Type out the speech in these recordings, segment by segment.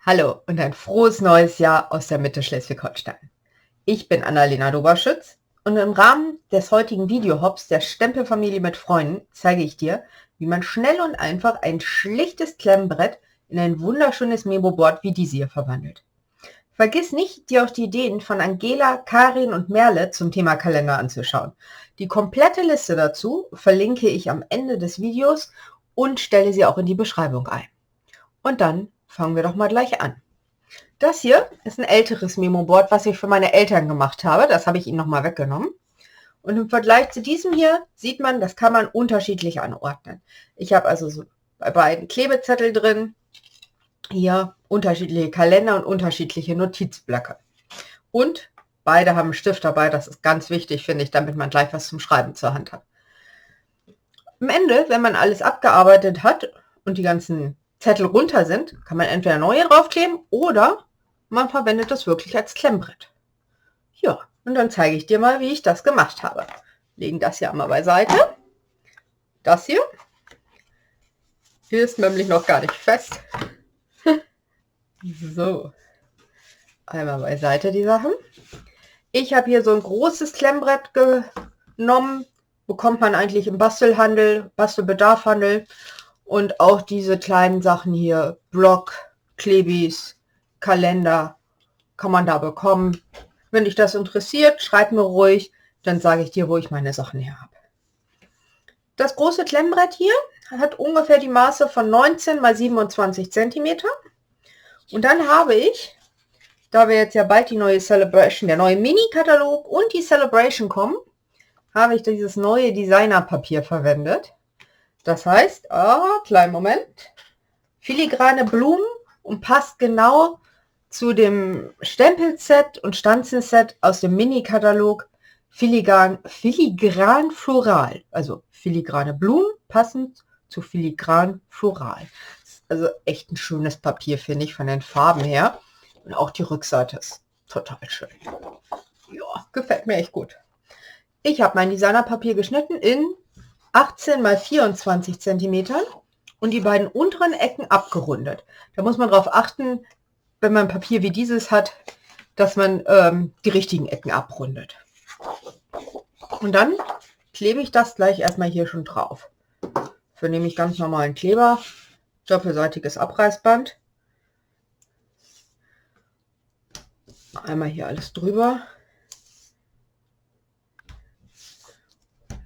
Hallo und ein frohes neues Jahr aus der Mitte Schleswig-Holstein. Ich bin Annalena Doberschütz und im Rahmen des heutigen Videohops der Stempelfamilie mit Freunden zeige ich dir, wie man schnell und einfach ein schlichtes Klemmbrett in ein wunderschönes Memo-Board wie diese hier verwandelt. Vergiss nicht, dir auch die Ideen von Angela, Karin und Merle zum Thema Kalender anzuschauen. Die komplette Liste dazu verlinke ich am Ende des Videos und stelle sie auch in die Beschreibung ein. Und dann fangen wir doch mal gleich an. Das hier ist ein älteres Memo-Board, was ich für meine Eltern gemacht habe. Das habe ich ihnen nochmal weggenommen. Und im Vergleich zu diesem hier sieht man, das kann man unterschiedlich anordnen. Ich habe also so bei beiden Klebezettel drin, hier unterschiedliche Kalender und unterschiedliche Notizblöcke. Und beide haben einen Stift dabei, das ist ganz wichtig, finde ich, damit man gleich was zum Schreiben zur Hand hat. Am Ende, wenn man alles abgearbeitet hat und die ganzen Zettel runter sind, kann man entweder neue draufkleben oder man verwendet das wirklich als Klemmbrett. Ja, und dann zeige ich dir mal, wie ich das gemacht habe. Legen das hier einmal beiseite. Das hier ist nämlich noch gar nicht fest. So, einmal beiseite die Sachen. Ich habe hier so ein großes Klemmbrett genommen. Bekommt man eigentlich im Bastelhandel, Bastelbedarfhandel. Und auch diese kleinen Sachen hier, Block, Klebis, Kalender, kann man da bekommen. Wenn dich das interessiert, schreib mir ruhig, dann sage ich dir, wo ich meine Sachen her habe. Das große Klemmbrett hier hat ungefähr die Maße von 19 x 27 cm. Und dann habe ich, da wir jetzt ja bald die neue Celebration, der neue Mini-Katalog und die Celebration kommen, habe ich dieses neue Designerpapier verwendet. Das heißt, kleinen Moment, filigrane Blumen und passt genau zu dem Stempelset und Stanzenset aus dem Mini-Katalog Filigran Floral. Also filigrane Blumen passend zu Filigran Floral. Also echt ein schönes Papier, finde ich, von den Farben her. Und auch die Rückseite ist total schön. Ja, gefällt mir echt gut. Ich habe mein Designerpapier geschnitten in 18 x 24 cm und die beiden unteren Ecken abgerundet. Da muss man darauf achten, wenn man Papier wie dieses hat, dass man die richtigen Ecken abrundet. Und dann klebe ich das gleich erstmal hier schon drauf. Dafür nehme ich ganz normalen Kleber, doppelseitiges Abreißband. Einmal hier alles drüber.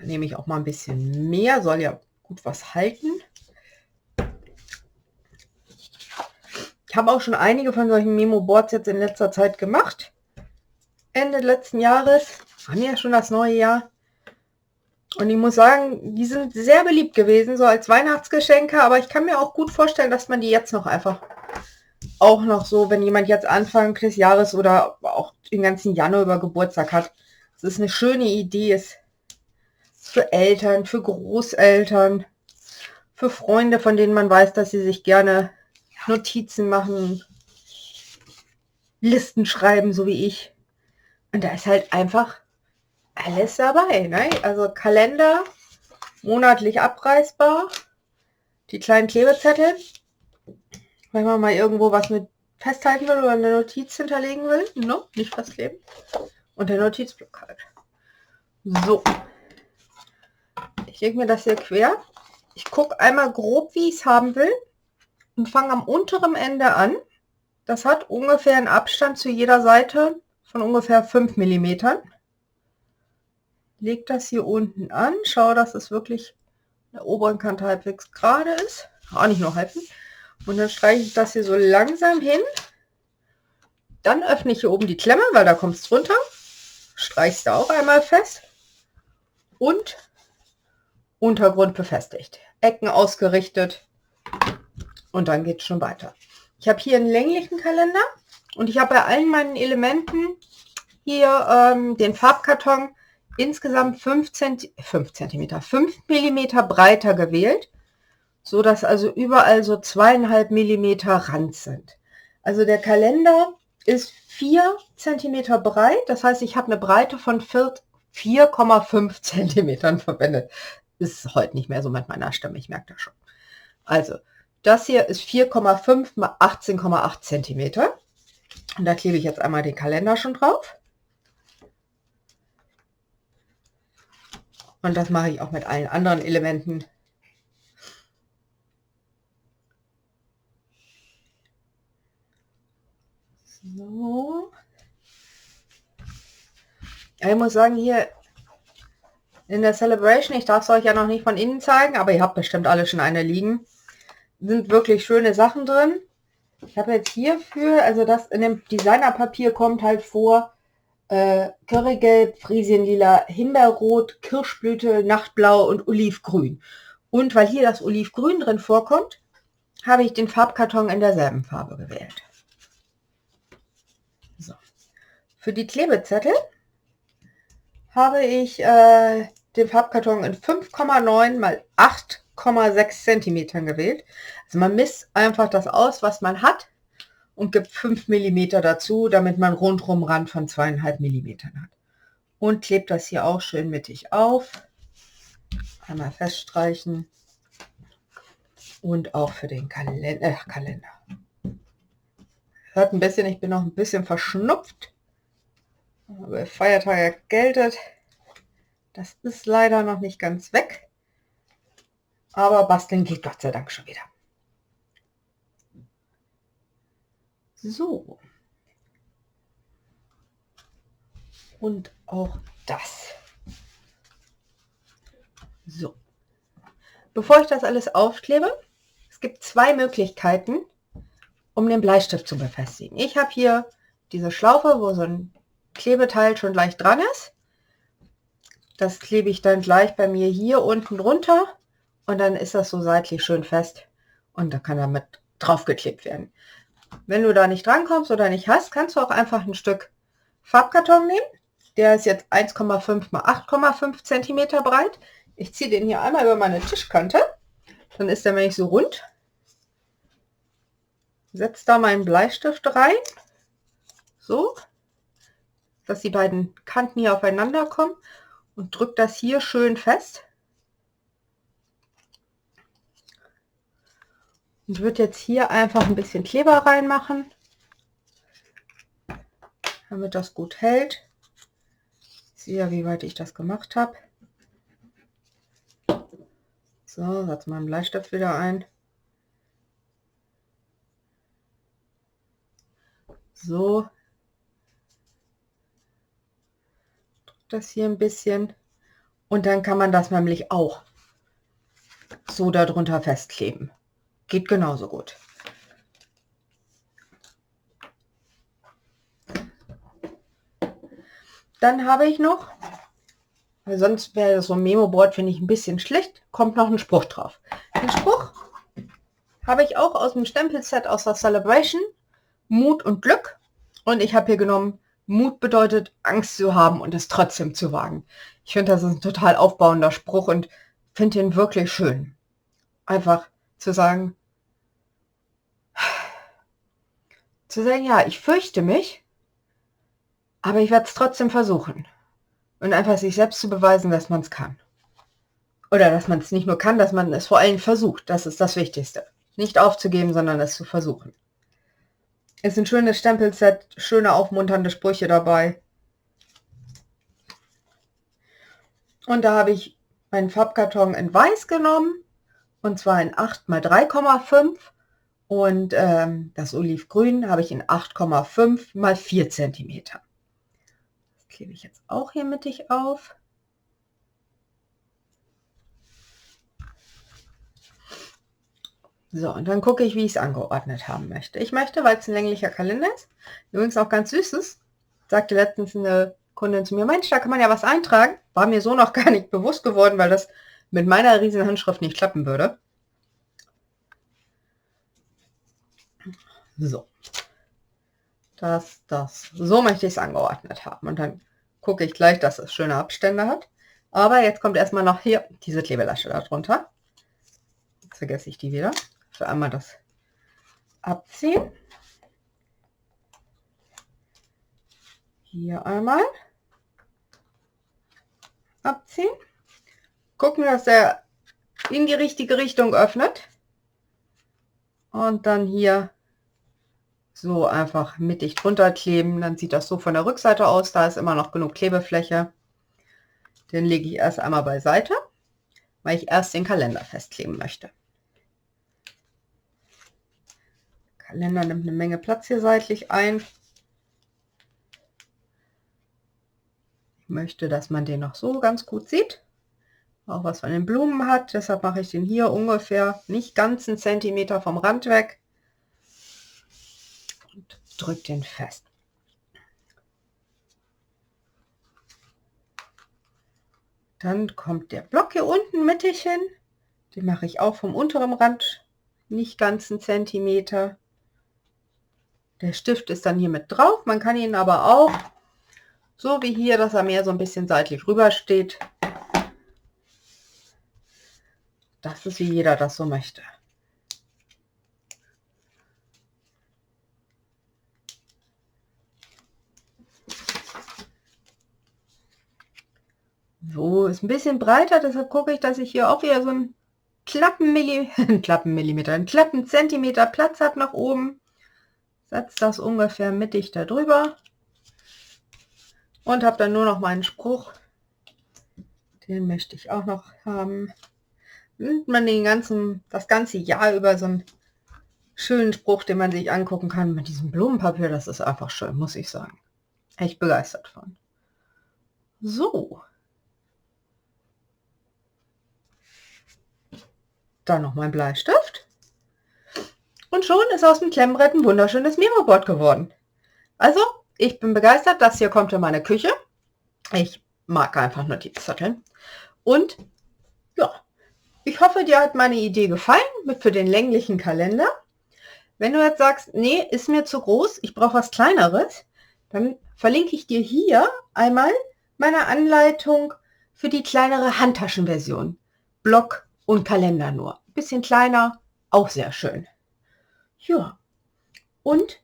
Dann nehme ich auch mal ein bisschen mehr, soll ja gut was halten. Ich habe auch schon einige von solchen Memo-Boards jetzt in letzter Zeit gemacht. Ende letzten Jahres, haben ja schon das neue Jahr. Und ich muss sagen, die sind sehr beliebt gewesen, so als Weihnachtsgeschenke. Aber ich kann mir auch gut vorstellen, dass man die jetzt noch einfach auch noch so, wenn jemand jetzt Anfang des Jahres oder auch den ganzen Januar über Geburtstag hat. Es ist eine schöne Idee, ist für Eltern, für Großeltern, für Freunde, von denen man weiß, dass sie sich gerne Notizen machen, Listen schreiben, so wie ich. Und da ist halt einfach alles dabei, ne? Also Kalender, monatlich abreißbar, die kleinen Klebezettel, wenn man mal irgendwo was mit festhalten will oder eine Notiz hinterlegen will, ne? Nicht festkleben. Und der Notizblock halt. So. Ich lege mir das hier quer. Ich gucke einmal grob, wie ich es haben will und fange am unteren Ende an. Das hat ungefähr einen Abstand zu jeder Seite von ungefähr 5 mm. Leg das hier unten an. Schau, dass es wirklich an der oberen Kante halbwegs gerade ist. Auch nicht nur halb. Und dann streiche ich das hier so langsam hin. Dann öffne ich hier oben die Klemme, weil da kommt es drunter. Streichst da auch einmal fest. Und Untergrund befestigt. Ecken ausgerichtet. Und dann geht es schon weiter. Ich habe hier einen länglichen Kalender. Und ich habe bei allen meinen Elementen hier den Farbkarton insgesamt 5 mm breiter gewählt, so dass also überall so 2,5 mm Rand sind. Also der Kalender ist 4 cm breit, das heißt, ich habe eine Breite von 4,5 cm verwendet. Ist heute nicht mehr so mit meiner Stimme, ich merke das schon. Also Das hier ist 4,5 mal 18,8 cm. Und da klebe ich jetzt einmal den Kalender schon drauf. Und das mache ich auch mit allen anderen Elementen. So. Ich muss sagen, hier in der Celebration, ich darf es euch ja noch nicht von innen zeigen, aber ihr habt bestimmt alle schon eine liegen, sind wirklich schöne Sachen drin. Ich habe jetzt hierfür, also das in dem Designerpapier kommt halt vor, Currygelb, Frisienlila, Himbeerrot, Kirschblüte, Nachtblau und Olivgrün. Und weil hier das Olivgrün drin vorkommt, habe ich den Farbkarton in derselben Farbe gewählt. So. Für die Klebezettel habe ich den Farbkarton in 5,9 mal 8,6 cm gewählt. Also man misst einfach das aus, was man hat und gibt 5 mm dazu, damit man rundrum Rand von 2,5 mm hat. Und klebt das hier auch schön mittig auf. Einmal feststreichen. Und auch für den Kalender. Hört ein bisschen, ich bin noch ein bisschen verschnupft. Aber Feiertag erkältet. Das ist leider noch nicht ganz weg. Aber basteln geht Gott sei Dank schon wieder. So. Und auch das. So. Bevor ich das alles aufklebe, es gibt zwei Möglichkeiten, um den Bleistift zu befestigen. Ich habe hier diese Schlaufe, wo so ein Klebeteil schon leicht dran ist. Das klebe ich dann gleich bei mir hier unten drunter und dann ist das so seitlich schön fest und da kann damit draufgeklebt werden. Wenn du da nicht dran kommst oder nicht hast, kannst du auch einfach ein Stück Farbkarton nehmen. Der ist jetzt 1,5 mal 8,5 cm breit. Ich ziehe den hier einmal über meine Tischkante. Dann ist der nämlich so rund. Setze da meinen Bleistift rein. So. Dass die beiden Kanten hier aufeinander kommen. Und drücke das hier schön fest. Und würde jetzt hier einfach ein bisschen Kleber reinmachen, damit das gut hält. Ich sehe ja, wie weit ich das gemacht habe. So, setze meinen Bleistift wieder ein. So. Drücke das hier ein bisschen. Und dann kann man das nämlich auch so darunter festkleben. Geht genauso gut. Dann habe ich noch, weil sonst wäre das so ein Memo-Board, finde ich ein bisschen schlecht, kommt noch ein Spruch drauf. Den Spruch habe ich auch aus dem Stempelset aus der Celebration, Mut und Glück. Und ich habe hier genommen, Mut bedeutet, Angst zu haben und es trotzdem zu wagen. Ich finde, das ist ein total aufbauender Spruch und finde ihn wirklich schön. Einfach zu sagen, ja, ich fürchte mich, aber ich werde es trotzdem versuchen. Und einfach sich selbst zu beweisen, dass man es kann. Oder dass man es nicht nur kann, dass man es vor allem versucht. Das ist das Wichtigste. Nicht aufzugeben, sondern es zu versuchen. Ist ein schönes Stempelset, schöne aufmunternde Sprüche dabei. Und da habe ich meinen Farbkarton in Weiß genommen. Und zwar in 8 mal 3,5. Und das Olivgrün habe ich in 8,5 mal 4 cm. Das klebe ich jetzt auch hier mittig auf. So, und dann gucke ich, wie ich es angeordnet haben möchte. Ich möchte, weil es ein länglicher Kalender ist, übrigens auch ganz süß ist, sagte letztens eine Kundin zu mir, Mensch, da kann man ja was eintragen. War mir so noch gar nicht bewusst geworden, weil das mit meiner riesen Handschrift nicht klappen würde. So. So möchte ich es angeordnet haben. Und dann gucke ich gleich, dass es schöne Abstände hat. Aber jetzt kommt erstmal noch hier diese Klebelasche darunter. Jetzt vergesse ich die wieder. Für einmal das Abziehen. Hier einmal abziehen. Gucken, dass er in die richtige Richtung öffnet. Und dann hier so einfach mittig drunter kleben. Dann sieht das so von der Rückseite aus. Da ist immer noch genug Klebefläche. Den lege ich erst einmal beiseite, weil ich erst den Kalender festkleben möchte. Der Kalender nimmt eine Menge Platz hier seitlich ein. Ich möchte, dass man den noch so ganz gut sieht. Auch was von den Blumen hat. Deshalb mache ich den hier ungefähr nicht ganz einen Zentimeter vom Rand weg. Und drücke den fest. Dann kommt der Block hier unten mittig hin. Den mache ich auch vom unteren Rand nicht ganz einen Zentimeter. Der Stift ist dann hier mit drauf. Man kann ihn aber auch so wie hier, dass er mehr so ein bisschen seitlich rüber steht. Das ist, wie jeder das so möchte. So, ist ein bisschen breiter, deshalb gucke ich, dass ich hier auch wieder so einen klappen Zentimeter Platz habe nach oben. Setze das ungefähr mittig da drüber und habe dann nur noch meinen Spruch. Den möchte ich auch noch haben. Und man das ganze Jahr über so einen schönen Spruch, den man sich angucken kann mit diesem Blumenpapier. Das ist einfach schön, muss ich sagen. Echt begeistert von. So. Dann noch mein Bleistift. Und schon ist aus dem Klemmbrett ein wunderschönes Memo-Board geworden. Also, ich bin begeistert. Das hier kommt in meine Küche. Ich mag einfach Notizzettel. Und ja, ich hoffe, dir hat meine Idee gefallen für den länglichen Kalender. Wenn du jetzt sagst, nee, ist mir zu groß, ich brauche was Kleineres, dann verlinke ich dir hier einmal meine Anleitung für die kleinere Handtaschenversion. Block und Kalender nur. Ein bisschen kleiner, auch sehr schön. Ja, und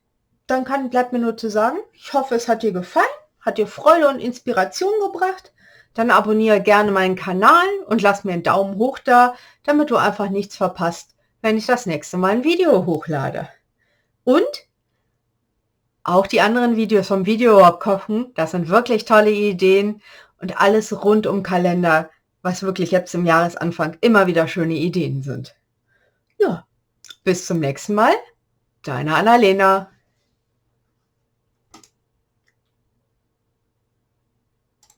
dann bleibt mir nur zu sagen, ich hoffe, es hat dir gefallen, hat dir Freude und Inspiration gebracht. Dann abonniere gerne meinen Kanal und lass mir einen Daumen hoch da, damit du einfach nichts verpasst, wenn ich das nächste Mal ein Video hochlade. Und auch die anderen Videos vom Video kochen, das sind wirklich tolle Ideen und alles rund um Kalender, was wirklich jetzt im Jahresanfang immer wieder schöne Ideen sind. Ja, bis zum nächsten Mal, deine Annalena.